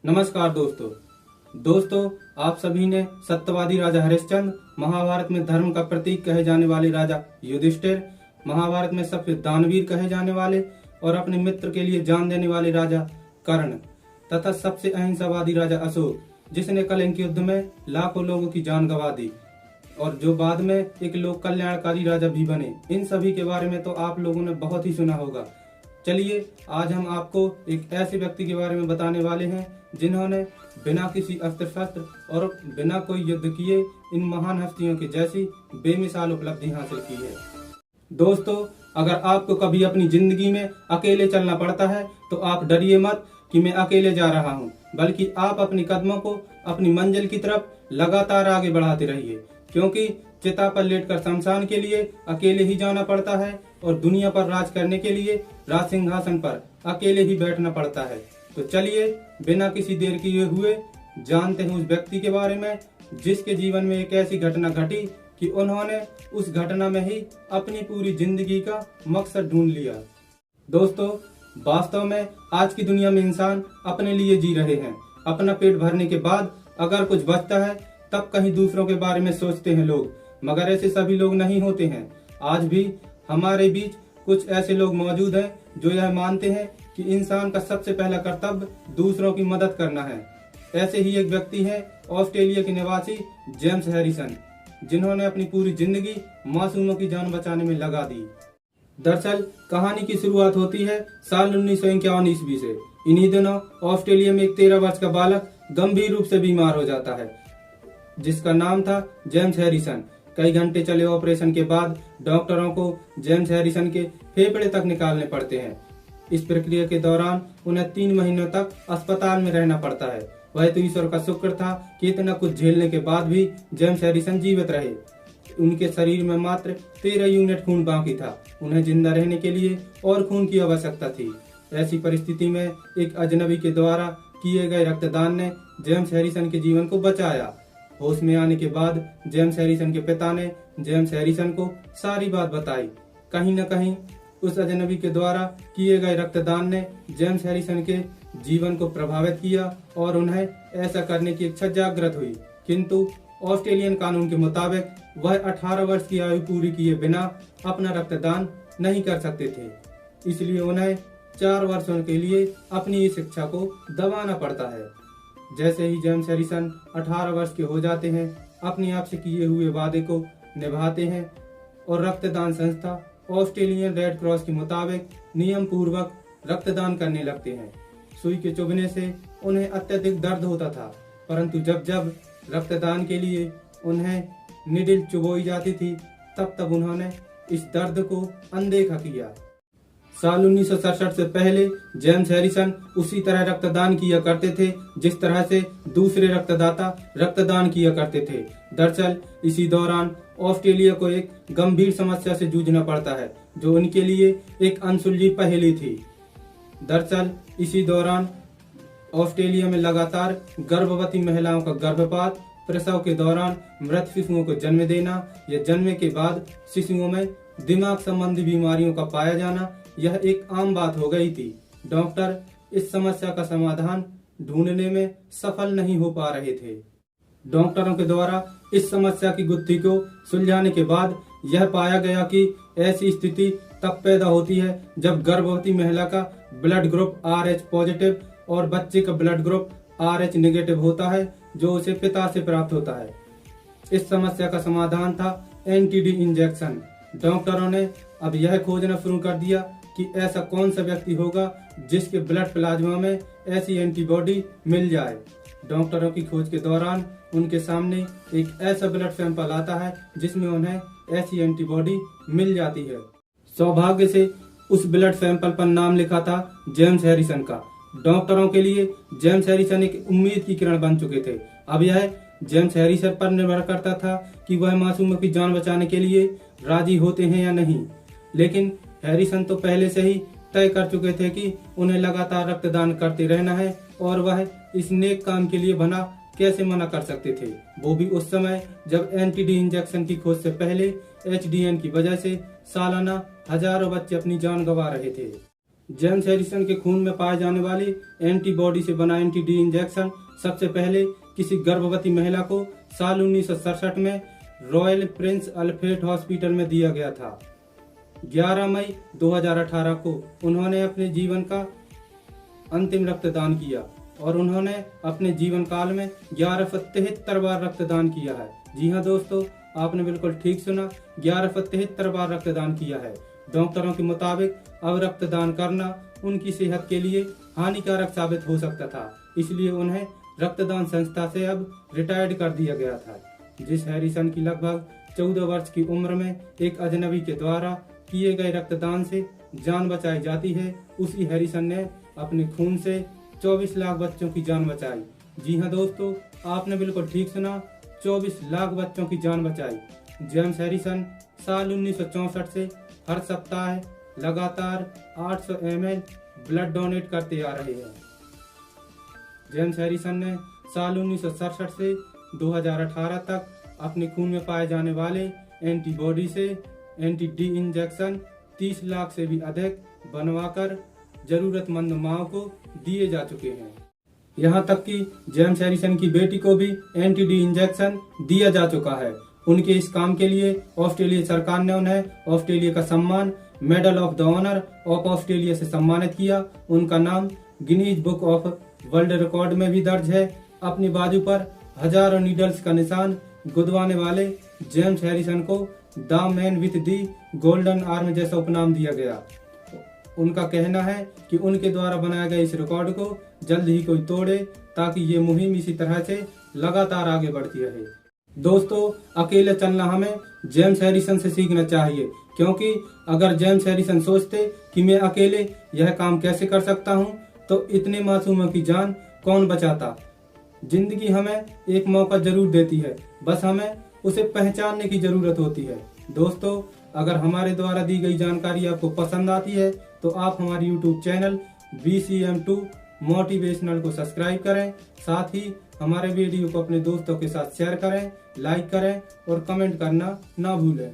नमस्कार दोस्तों, आप सभी ने सत्यवादी राजा हरिश्चंद्र, महाभारत में धर्म का प्रतीक कहे जाने वाले राजा युधिष्ठिर, महाभारत में सबसे दानवीर कहे जाने वाले और अपने मित्र के लिए जान देने वाले राजा कर्ण तथा सबसे अहिंसावादी राजा अशोक, जिसने कलिंग युद्ध में लाखों लोगों की जान गंवा दी और जो बाद में एक लोक कल्याणकारी राजा भी बने। इन सभी के बारे में तो आप लोगों ने बहुत ही सुना होगा। चलिए आज हम आपको एक ऐसे व्यक्ति के बारे में बताने वाले हैं जिन्होंने बिना किसी अस्त्र शस्त्र और बिना कोई युद्ध किए इन महान हस्तियों के जैसी बेमिसाल उपलब्धि हासिल की है। दोस्तों, अगर आपको कभी अपनी जिंदगी में अकेले चलना पड़ता है तो आप डरिए मत कि मैं अकेले जा रहा हूँ, बल्कि आप अपने कदमों को अपनी मंजिल की तरफ लगातार आगे बढ़ाते रहिए, क्योंकि चिता पर लेटकर शमशान के लिए अकेले ही जाना पड़ता है और दुनिया पर राज करने के लिए राज सिंहासन पर अकेले ही बैठना पड़ता है। तो चलिए बिना किसी देर किए हुए जानते हैं उस व्यक्ति के बारे में जिसके जीवन में एक ऐसी घटना घटी कि उन्होंने उस घटना में ही अपनी पूरी जिंदगी का मकसद ढूंढ लिया। दोस्तों, वास्तव में आज की दुनिया में इंसान अपने लिए जी रहे हैं। अपना पेट भरने के बाद अगर कुछ बचता है तब कहीं दूसरों के बारे में सोचते हैं लोग, मगर ऐसे सभी लोग नहीं होते हैं। आज भी हमारे बीच कुछ ऐसे लोग मौजूद हैं जो यह मानते हैं कि इंसान का सबसे पहला कर्तव्य दूसरों की मदद करना है। ऐसे ही एक व्यक्ति है ऑस्ट्रेलिया के निवासी जेम्स हैरिसन, जिन्होंने अपनी पूरी जिंदगी मासूमों की जान बचाने में लगा दी। दरअसल कहानी की शुरुआत होती है साल 1951 ईस्वी से। इन्हीं दिनों ऑस्ट्रेलिया में एक 13 वर्ष का बालक गंभीर रूप से बीमार हो जाता है, जिसका नाम था जेम्स हैरिसन। कई घंटे चले ऑपरेशन के बाद डॉक्टरों को जेम्स हैरिसन के फेफड़े तक निकालने पड़ते हैं। इस प्रक्रिया के दौरान उन्हें 3 महीनों तक अस्पताल में रहना पड़ता है। वह तो ईश्वर का शुक्र था कि इतना कुछ झेलने के बाद भी जेम्स हैरिसन जीवित रहे। उनके शरीर में मात्र 13 यूनिट खून बाकी था। उन्हें जिंदा रहने के लिए और खून की आवश्यकता थी। ऐसी परिस्थिति में एक अजनबी के द्वारा किए गए रक्तदान ने जेम्स हैरिसन के जीवन को बचाया। होश में आने के बाद जेम्स हैरिसन के पिता ने जेम्स हैरिसन को सारी बात बताई। कहीं न कहीं उस अजनबी के द्वारा किए गए रक्तदान ने जेम्स हैरिसन के जीवन को प्रभावित किया और उन्हें ऐसा करने की इच्छा जागृत हुई। किंतु ऑस्ट्रेलियन कानून के मुताबिक वह 18 वर्ष की आयु पूरी किए बिना अपना रक्तदान नहीं कर सकते थे, इसलिए उन्हें 4 वर्षों के लिए अपनी इस इच्छा को दबाना पड़ता है। जैसे ही जेम्स हैरिसन 18 वर्ष के हो जाते हैं, अपने आप से किए हुए वादे को निभाते हैं और रक्तदान संस्था ऑस्ट्रेलियन रेड क्रॉस के मुताबिक नियम पूर्वक रक्तदान करने लगते हैं। सुई के चुभने से उन्हें अत्यधिक दर्द होता था, परंतु जब जब रक्तदान के लिए उन्हें निडिल चुभोई जाती थी तब उन्होंने इस दर्द को अनदेखा किया। साल 1967 से पहले जेम्स हैरिसन उसी तरह रक्तदान किया करते थे जिस तरह से दूसरे रक्तदाता रक्तदान किया करते थे। दरअसल इसी दौरान ऑस्ट्रेलिया को एक गंभीर समस्या से जूझना पड़ता है जो उनके लिए एक अनसुलझी पहेली थी। दरअसल इसी दौरान ऑस्ट्रेलिया में लगातार गर्भवती महिलाओं का गर्भपात, प्रसव के दौरान मृत शिशुओं को जन्म देना या जन्म के बाद शिशुओं में दिमाग संबंधी बीमारियों का पाया जाना यह एक आम बात हो गई थी। डॉक्टर इस समस्या का समाधान ढूंढने में सफल नहीं हो पा रहे थे। डॉक्टरों के द्वारा इस समस्या की गुत्थी को सुलझाने के बाद यह पाया गया कि ऐसी स्थिति तब पैदा होती है जब गर्भवती महिला का ब्लड ग्रुप RH पॉजिटिव और बच्चे का ब्लड ग्रुप RH नेगेटिव होता है, जो उसे पिता से प्राप्त होता है। इस समस्या का समाधान था NTD इंजेक्शन। डॉक्टरों ने अब यह खोजना शुरू कर दिया कि ऐसा कौन सा व्यक्ति होगा जिसके ब्लड प्लाज्मा में ऐसी एंटीबॉडी मिल जाए। डॉक्टरों की खोज के दौरान उनके सामने एक ऐसा ब्लड सैंपल आता है जिसमें उन्हें ऐसी एंटीबॉडी मिल जाती है। सौभाग्य से उस ब्लड सैंपल पर नाम लिखा था जेम्स हैरिसन का। डॉक्टरों के लिए जेम्स हैरिसन एक उम्मीद की किरण बन चुके थे। अब यह जेम्स हैरिसन पर निर्भर करता था कि वह मासूमों की जान बचाने के लिए राजी होते हैं या नहीं। लेकिन हैरिसन तो पहले से ही तय कर चुके थे कि उन्हें लगातार रक्तदान करते रहना है और वह इस नेक काम के लिए भला कैसे मना कर सकते थे, वो भी उस समय जब NTD इंजेक्शन की खोज से पहले HDN की वजह से सालाना हजारों बच्चे अपनी जान गंवा रहे थे। जेम्स हैरिसन के खून में पाए जाने वाले एंटीबॉडी से बना एंटी-डी इंजेक्शन सबसे पहले किसी गर्भवती महिला को साल 1967 में रॉयल प्रिंस अल्फ्रेड हॉस्पिटल में दिया गया था। 11 मई 2018 को उन्होंने अपने जीवन का अंतिम रक्तदान किया और उन्होंने अपने जीवन काल में 1173 बार रक्तदान किया है। जी हाँ दोस्तों, आपने बिल्कुल ठीक सुना, 1173 बार रक्तदान किया है। डॉक्टरों के मुताबिक अब रक्तदान करना उनकी सेहत के लिए हानिकारक साबित हो सकता था, इसलिए उन्हें रक्तदान संस्था से अब रिटायर्ड कर दिया गया था। जिस हैरिसन की लगभग 14 वर्ष की उम्र में एक अजनबी के द्वारा किए गए रक्तदान से जान बचाई जाती है, उसी हैरिसन ने अपने खून से 24 लाख बच्चों की जान बचाई। जी हाँ दोस्तों, आपने बिल्कुल ठीक सुना, 24 लाख बच्चों की जान बचाई। जेम्स हैरिसन साल 1964 से हर सप्ताह लगातार 800 ml ब्लड डोनेट करते आ रहे हैं। जेम्स हैरिसन ने साल 1967 से 2018 तक अपने खून में पाए जाने वाले एंटीबॉडी से एंटी-डी इंजेक्शन 30 लाख से भी अधिक बनवाकर जरूरतमंद माओ को दिए जा चुके हैं। यहाँ तक कि जेम्स हैरिसन की बेटी को भी एंटी-डी इंजेक्शन दिया जा चुका है। उनके इस काम के लिए ऑस्ट्रेलिया सरकार ने उन्हें ऑस्ट्रेलिया का सम्मान medal of the honour of Australia से सम्मानित किया। उनका नाम Guinness book of world record में भी दर्ज है। अपनी बाजू पर हजारों नीडल्स का निशान गुदवाने वाले जेम्स हैरिसन को the man with the golden arm जैसा उपनाम दिया गया। उनका कहना है कि उनके द्वारा बनाए गए इस रिकॉर्ड को जल्द ही कोई तोड़े, ताकि ये मुहिम इसी तरह से लगातार आगे बढ़ती रहे। दोस्तों, अकेले चलना हमें जेम्स हैरिसन से सीखना चाहिए, क्योंकि अगर जेम्स हैरिसन सोचते कि मैं अकेले यह काम कैसे कर सकता हूं, तो इतने मासूमों की जान कौन बचाता। जिंदगी हमें एक मौका जरूर देती है, बस हमें उसे पहचानने की जरूरत होती है। दोस्तों, अगर हमारे द्वारा दी गई जानकारी आपको पसंद आती है तो आप हमारे YouTube चैनल BCM2 मोटिवेशनल को सब्सक्राइब करें। साथ ही हमारे वीडियो को अपने दोस्तों के साथ शेयर करें, लाइक करें और कमेंट करना ना भूलें।